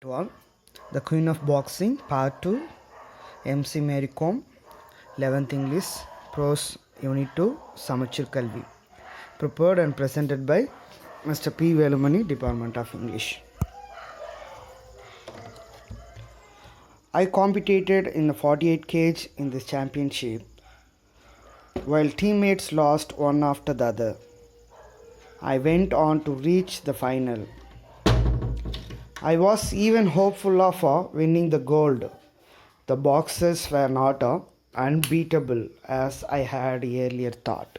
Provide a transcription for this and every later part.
12. The Queen of Boxing Part 2. MC Mary Kom 11th English Prose Unit 2 Samachir Kalvi. Prepared and presented by Mr. P. Velumani, Department of English. I competed in the 48 kg in this championship while teammates lost one after the other. I went on to reach the final. I was even hopeful of winning the gold. The boxers were not unbeatable as I had earlier thought.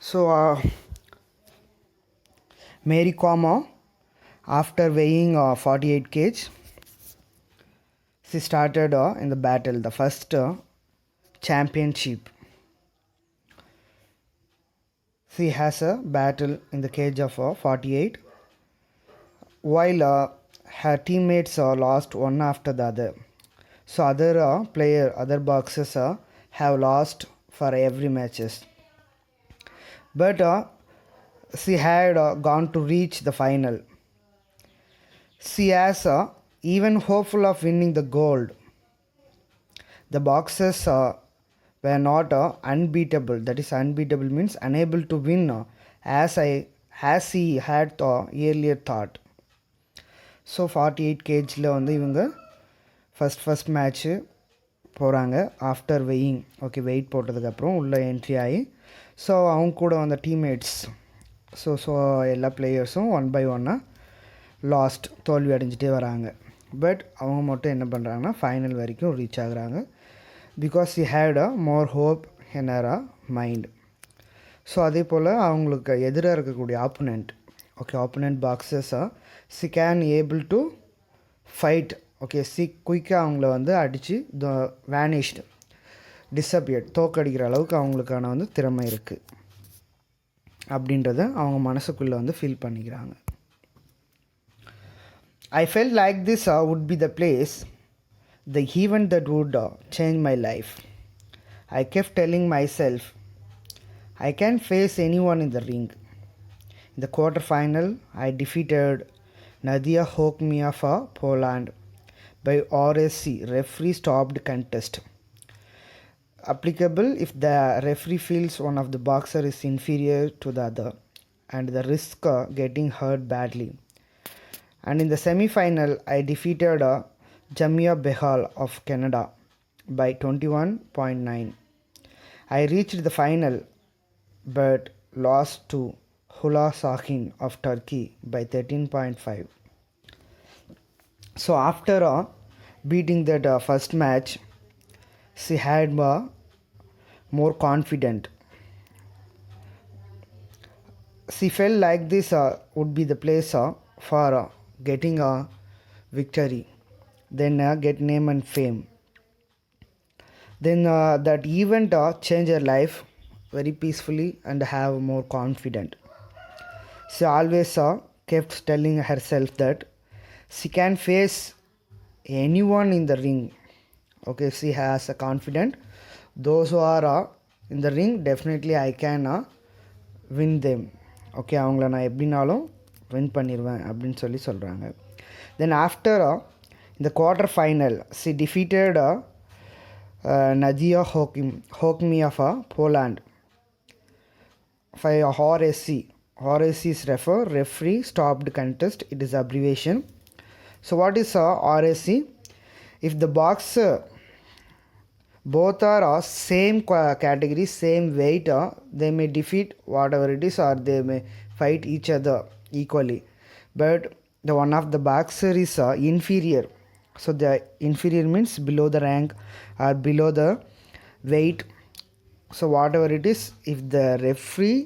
So, Mary Kom, after weighing 48 kg, she started in the battle, the first championship. She has a battle in the cage of 48, while her teammates lost one after the other. So other boxers have lost for every matches. But she had gone to reach the final. She has even hopeful of winning the gold. The boxers were not unbeatable. That is, unbeatable means unable to win as he had earlier thought. So 48 கேஜில் வந்து இவங்க first match போகிறாங்க after weighing. Okay, wait போட்டதுக்கப்புறம் உள்ளே entry ஆகி so அவங்க கூட வந்த teammates so எல்லா பிளேயர்ஸும் ஒன் பை ஒன்னாக தோல்வி அடைஞ்சிட்டே வராங்க. பட் அவங்க மட்டும் என்ன பண்ணுறாங்கன்னா ஃபைனல் வரைக்கும் ரீச் ஆகுறாங்க. Because he had a more hope in her mind. So அதே போல் அவங்களுக்கு எதிராக இருக்கக்கூடிய ஆப்போனண்ட் பாக்ஸர்ஸாக she can able to fight. Okay, குயிக்காக அவங்கள வந்து அடித்து வேனிஷ்டு டிஸப்பியர்ட் தோக்கடிக்கிற அளவுக்கு அவங்களுக்கான வந்து திறமை இருக்குது அப்படின்றத அவங்க மனசுக்குள்ளே வந்து ஃபீல் பண்ணிக்கிறாங்க. I felt like this would be the place, the event that would change my life. I kept telling myself, I can face anyone in the ring. In the quarterfinal, I defeated Nadia Hokmi of Poland by RSC, referee stopped contest. Applicable if the referee feels one of the boxer is inferior to the other and the risk getting hurt badly. And in the semi-final, I defeated Jamia Behal of Canada by 21.9. I reached the final but lost to Hula Sahin of Turkey by 13.5. So after beating that first match, she had more confident. She felt like this would be the place for getting a victory, then get name and fame. Then that event changed her life very peacefully and have more confident. She always kept telling herself that she can face anyone in the ring. Okay, she has a confident. Those who are in the ring, definitely I can win them. Okay, அவங்கள நான் எப்படினாலும் win பண்ணிடுவேன் அப்படின்னு சொல்கிறாங்க. Then after in the quarter final, she defeated Nadia Hokmi of Poland by RSC. RSC is referee stopped contest. It is abbreviation. So what is RSC? If the boxer both are same category, same weight, they may defeat whatever it is or they may fight each other equally. But the one of the boxer is inferior. So the inferior means below the rank or below the weight. So whatever it is, if the referee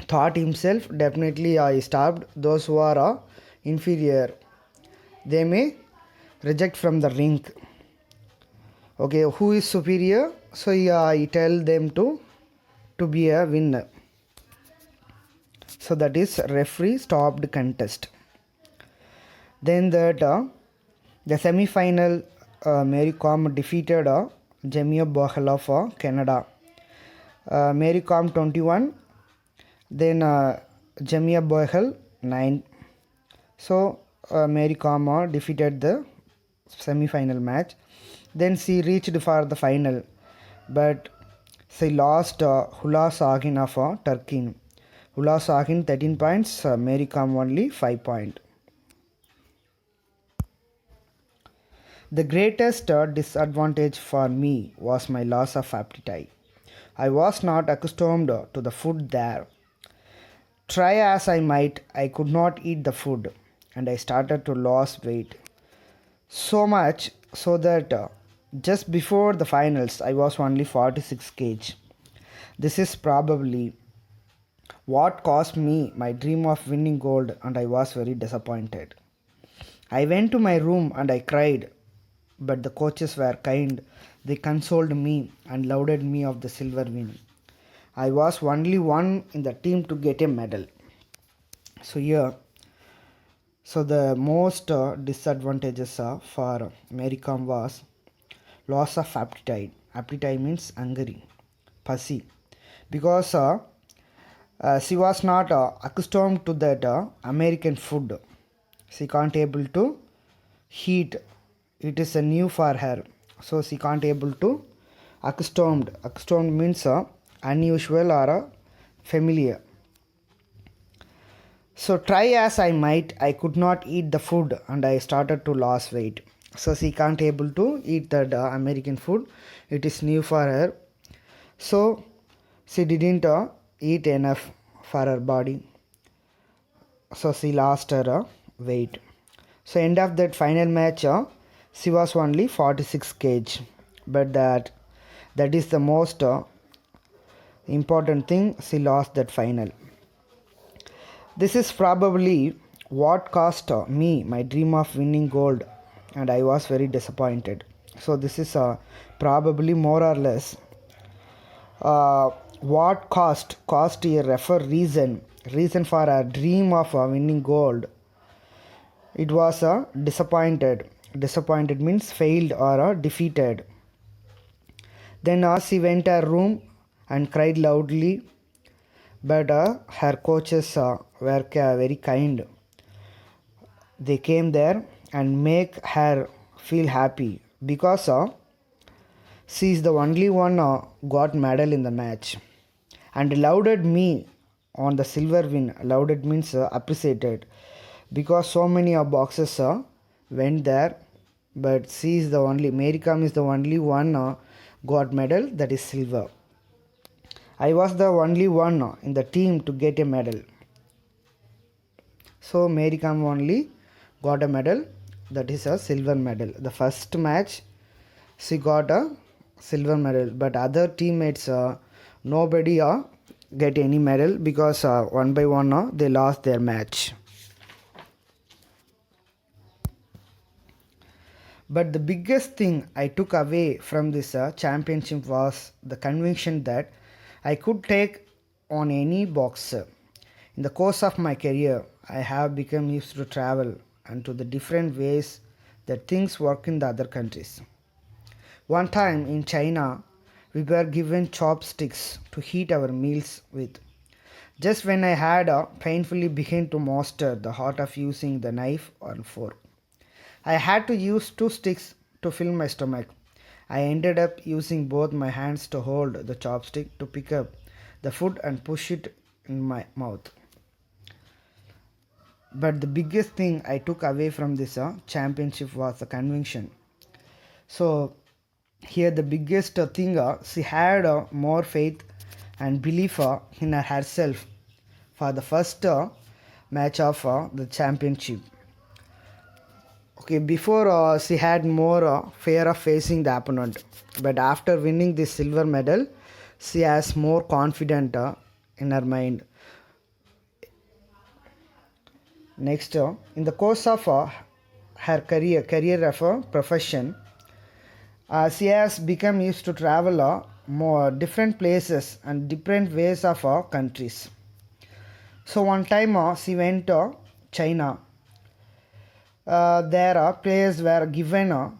thought himself, definitely he stopped. Those who are inferior, they may reject from the ring. Okay, who is superior? So he tell them to be a winner. So that is referee stopped contest. Then that the semi-final, Mary Kom defeated Jamia Behal of Canada. Mary Kom 21. Then Jamia Behal 9. So Mary Kom defeated the semi-final match. Then she reached for the final, but she lost Hula Sahin of Turkey. Hula Sahin 13 points, Mary Kom only 5 points. The greatest disadvantage for me was my loss of appetite. I was not accustomed to the food there. Try as I might, I could not eat the food, and I started to lose weight. So much so that just before the finals, I was only 46 kg. This is probably what cost me my dream of winning gold, and I was very disappointed. I went to my room and I cried, but the coaches were kind. They consoled me and lauded me of the silver win. I was only one in the team to get a medal. So the most disadvantages for Mary Kom was loss of appetite. Appetite means hungry, pussy, because she was not accustomed to that American food. She can't able to heat. It is new for her, so she can't able to accustomed. Accustomed means unusual or familiar. So try as I might, I could not eat the food and I started to lose weight. So she can't able to eat that American food. It is new for her. So she didn't eat enough for her body. So she lost her weight. So end of that final match, she was only 46 kg. But that is the most important thing. She lost that final. This is probably what cost me my dream of winning gold, and I was very disappointed. So this is probably more or less what cost here refer reason for a dream of winning gold. It was disappointed. Disappointed means failed or defeated. Then she went to her room and cried loudly, but her coaches were very kind. They came there and make her feel happy because she is the only one got medal in the match, and lauded me on the silver win. Lauded means appreciated, because so many boxers went there, but she is the only, Mary Kom is the only one got medal, that is silver. I was the only one in the team to get a medal. So Mary Kom only got a medal, that is a silver medal. The first match she got a silver medal, but other teammates nobody get any medal because one by one they lost their match. But the biggest thing I took away from this championship was the conviction that I could take on any boxer. In the course of my career, I have become used to travel and to the different ways that things work in the other countries. One time in China, we were given chopsticks to heat our meals with. Just when I had painfully begun to master the art of using the knife or fork, I had to use 2 sticks to fill my stomach. I ended up using both my hands to hold the chopstick to pick up the food and push it in my mouth. But the biggest thing I took away from this championship was the conviction. So here the biggest thing, she had more faith and belief in herself for the first match of the championship. Okay, before she had more fear of facing the opponent, but after winning this silver medal, she has more confident in her mind. Next, in the course of her career of profession, she has become used to travel more different places and different ways of countries. So one time she went to China. There players were given a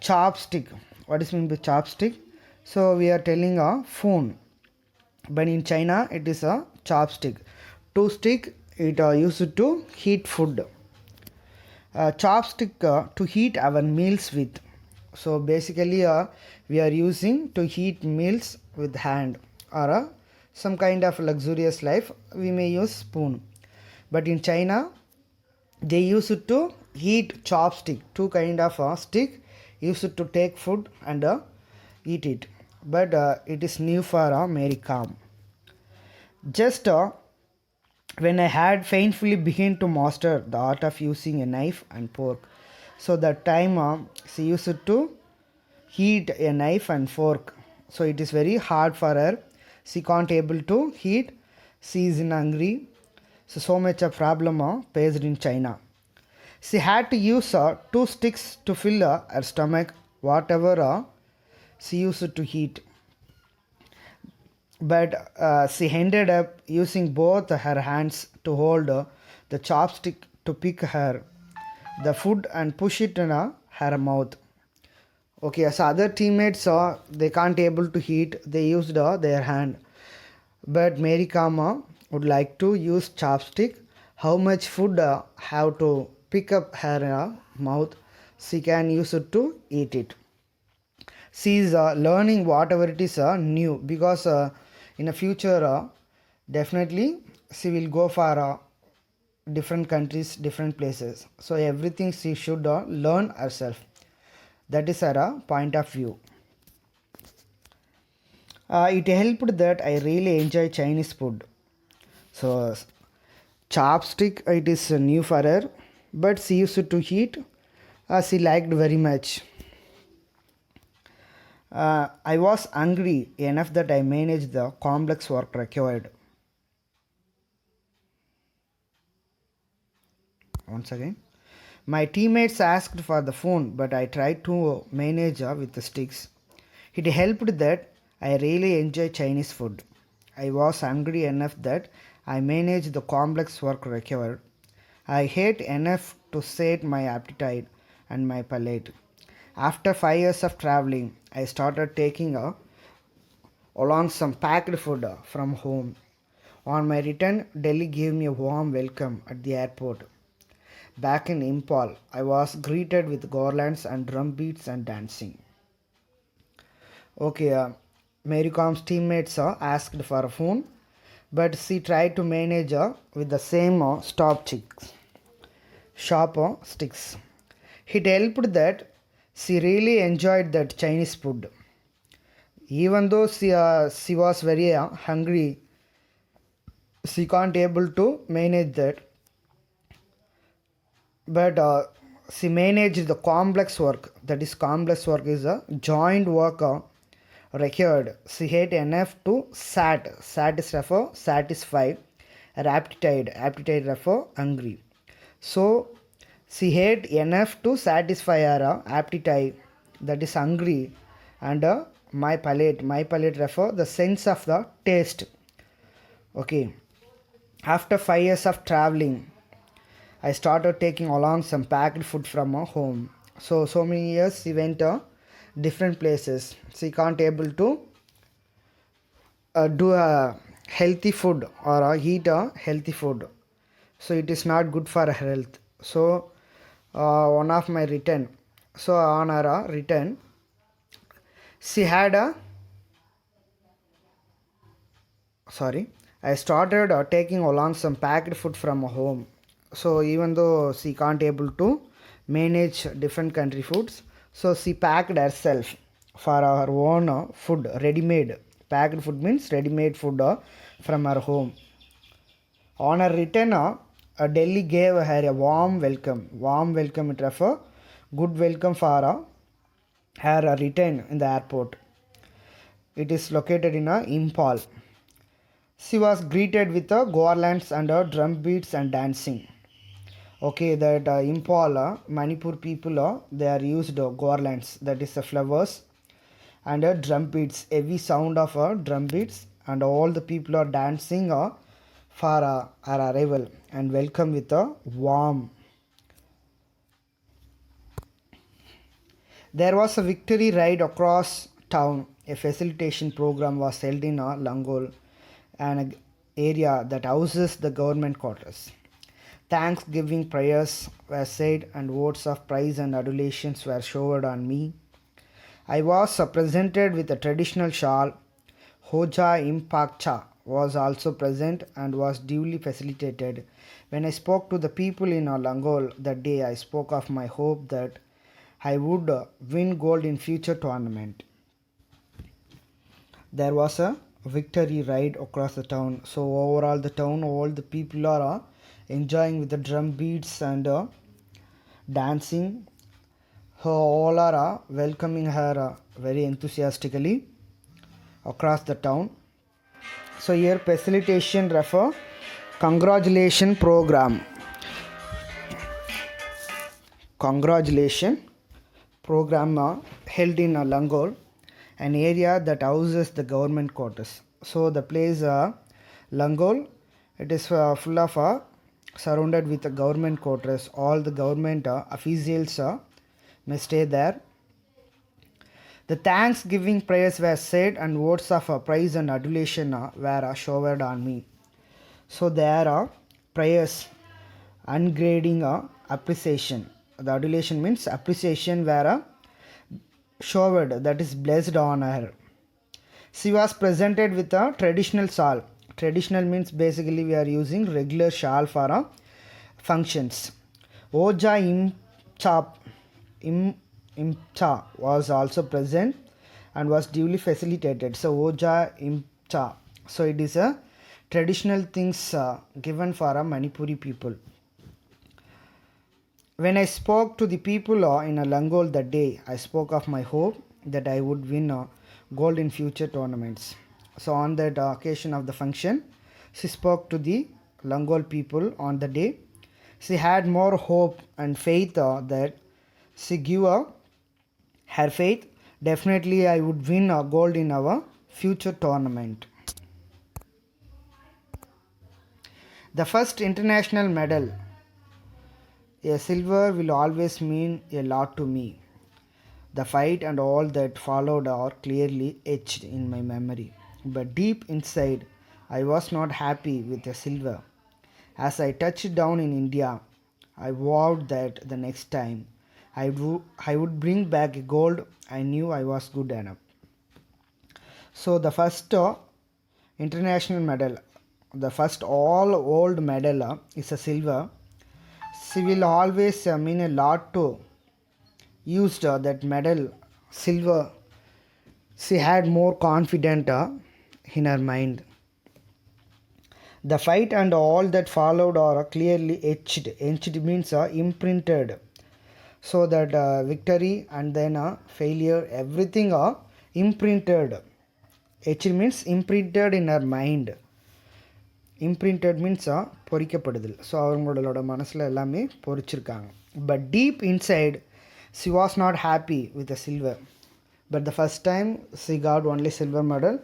chopstick. What is mean by chopstick? So we are telling a spoon, but in China it is a chopstick. 2 stick, it used to heat food. chopstick to heat our meals with. So basically we are using to heat meals with hand, or some kind of luxurious life we may use spoon. But in China they use it to heat chopstick, two kind of stick use it to take food and eat it. But it is new for Mary Kam. Just when I had painfully begun to master the art of using a knife and fork. So that time she used to heat a knife and fork. So it is very hard for her. She can't able to heat. She is in hungry. So much a problem faced in China. She had to use two sticks to fill her stomach, whatever she used to heat. But she ended up using both her hands to hold the chopstick to pick her the food and push it in her mouth. Okay, so other teammates they can't able to eat, they used their hand. But Mary Kama would like to use chopstick. How much food have to pick up her mouth, she can use it to eat it. She is learning whatever it is new, because in the future definitely she will go for different countries, different places. So everything she should learn herself. That is her point of view. It helped that I really enjoy Chinese food. So chopstick it is new for her, but she used to eat. She liked very much. I was hungry enough that I managed the complex work required. Once again, my teammates asked for the phone, but I tried to manage with the sticks. It helped that I really enjoy Chinese food. I was hungry enough that I managed the complex work required. I ate enough to sate my appetite and my palate. After 5 years of traveling, I started taking along some packed food from home. On my return, Delhi gave me a warm welcome at the airport. Back in Impal, I was greeted with garlands and drum beats and dancing. Okay, Mary Com's teammates asked for a phone, but she tried to manage with the same sharp sticks. It helped that she really enjoyed that Chinese food. Even though she was very hungry, she can't able to manage that. But she managed the complex work. That is, complex work is a joint work required. She ate enough to satisfy, her appetite. Appetite refer hungry. So she ate enough to satisfy her appetite, that is hungry, and my palate refer the sense of the taste. Okay, after 5 years of traveling, I started taking along some packed food from home. So many years she went different places. She can't able to do a healthy food or eat a healthy food. So it is not good for her health. So one of my return. So on her return, she had a I started taking along some packed food from home. So even though she can't able to manage different country foods, so she packed herself for her own food, ready-made. Packed food means ready-made food from her home. On her return, Delhi gave her a warm welcome. Warm welcome, it refer good welcome for her return in the airport. It is located in Impal. She was greeted with garlands and drum beats and dancing. Okay, that Impala, Manipur people, they are used garlands, that is the flowers, and drum beats, heavy sound of drum beats, and all the people are dancing for our arrival and welcome with a warm. There was a victory ride across town. A facilitation program was held in Langol, an area that houses the government quarters. Thanksgiving prayers were said, and words of praise and adulations were showered on me. I was presented with a traditional shawl. Hoja Impakcha was also present and was duly facilitated. When I spoke to the people in Langol that day, I spoke of my hope that I would win gold in future tournament. There was a victory ride across the town. So overall the town, all the people are enjoying with the drum beats and dancing. All are welcoming her very enthusiastically across the town. So here facilitation refer congratulation program. Congratulation program held in Langol, an area that houses the government quarters. So the place Langol, it is full of surrounded with the government quarters. All the government officials may stay there. The thanksgiving prayers were said, and words of praise and adulation were showered on me. So there are prayers, ungrading appreciation. The adulation means appreciation were showered, that is blessed on her. She was presented with a traditional shawl. Traditional means basically we are using regular shawl for functions. Oja Imcha was also present and was duly facilitated. So Oja Imcha. So it is a traditional things given for a Manipuri people. When I spoke to the people in Langol that day, I spoke of my hope that I would win gold in future tournaments. So on that occasion of the function, she spoke to the Langol people on the day. She had more hope and faith that she gave her faith. Definitely I would win gold in our future tournament. The first international medal. A silver will always mean a lot to me. The fight and all that followed are clearly etched in my memory. But deep inside, I was not happy with a silver. As I touched down in India, I vowed that the next time I would bring back a gold. I knew I was good enough. So the first international medal, the first all world medal is a silver. She will always mean a lot to used that medal silver. She had more confident in her mind. The fight and all that followed are clearly etched. Etched means imprinted. So that victory and then failure, everything are imprinted. Etched means imprinted in her mind. Imprinted means பொறிக்கப்படுதல். So அவங்களோட மனசில் எல்லாமே பொறிச்சிருக்காங்க. But deep inside, she was not happy with the silver. But the first time she got only silver medal,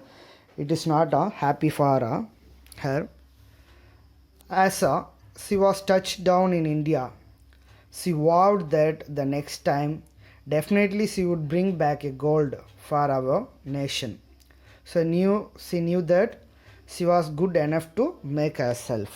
it is not happy for her. As she was touched down in India, she vowed that the next time definitely she would bring back a gold for our nation. So she knew that she was good enough to make herself.